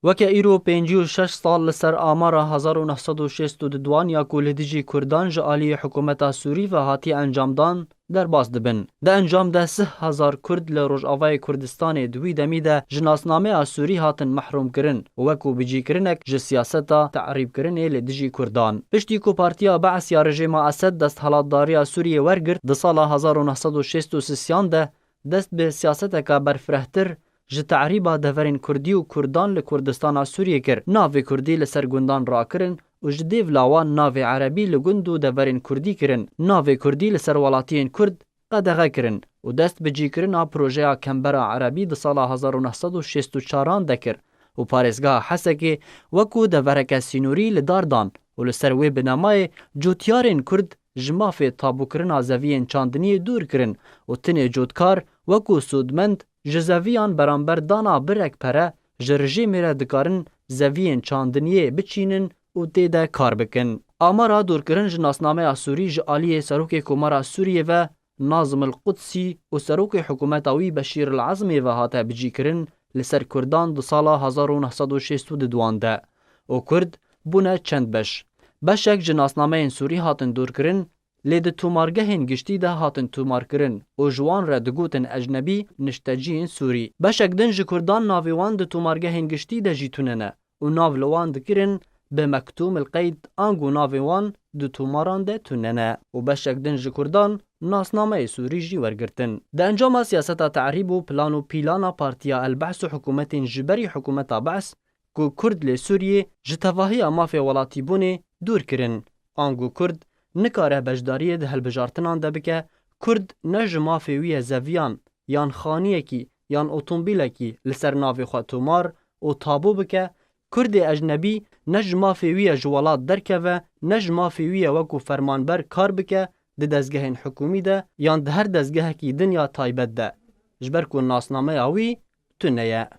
وکه ایرو 56 سال لسر آمارا 1962 یا کو لدیجی کردان جالی حکومت سوری و هاتی انجام دان در باز دبن. ده انجام ده 3000 کرد لروجاوای کردستان دوی دمی ده جناسنامه سوری هاتن محروم کرن وکو بجی کرنک ج سیاستا تعریب کرنه لدیجی کردان. پشتی کو پارتیا بعث یا رژیم اسد دست حالاتداری سوریه ورگرد ده سال 1963 ده دست به سیاست که برفرهتر ji تعریبا deverên Kurdî û Kurdan li Kurdistana Sûriyê kir. Navê Kurdî li ser gundan rakirin û ji dêv lawan navê Erebî li gund û deverên Kurdî kirin. Navê Kurdî li ser welatiyên Kurd qedexe kirin û dest bi cîkirina projeya Kembera Erebî di sala 1964 de kir û parêzgeha Hesekê wekû devereke sînorî li dar dan û li ser wê binemayê cotiyarên Kurd ji mafê tabûkirina zeviyên çandiniyê dûr kirin û tinê cotkar wekû sûdmend ji zeviyan beramber dana birek pere ji rejîmê re dikarin zeviyên çandiniyê biçînin û tê de kar bikin. Amara dûrkirin ji nasnameya Sûrî ji aliyê Serokê Komara Sûriyê ve Nazım el-Qudsî û Serokê Hikûmeta wî Beşîr el-Ezmê ve hate bicîkirin li ser Kurdan di sala 1962 de. û Kurd bûne çend beş. Beşek ji nasnameyên Sûrî hatin dûrkirin lê di tûmargehên giştî de hatin tûmarkirin û ji wan re digotin ecnebî nişteciyên Sûrî. Beşek din ji Kurdan navê wan di tûmargehên giştî de jî tune û nav li wan dikirin bi mektûm el-qeyd angu navê wan di tûmaran de tune û beşek din ji Kurdan nasnameyê Sûrî jî wergirtin. Di encama siyaseta te'rîb û plan û pîlana Partiya el-Be's û hikûmetên ji berî hikûmeta Be's ku Kurd lê Sûriyê ji tevahiya mafê welatîbûnê dûr kirin. Angu Kurd nikare beşdariyê di helbijartinan de bike, Kurd ne ji mafê wî ye zeviyan yan xaniyekî yan otomobîlekî li ser navê xwe tomar û tabû bike, Kurdê ecnebî ne ji mafê wî ye ji welat derkeve, ne ji mafê wî ye wekû fermanber kar bike di dezgehên hikûmî de yan di her dezgehekî dinya taybet de. Ji ber ku nasnameya wî tune ye.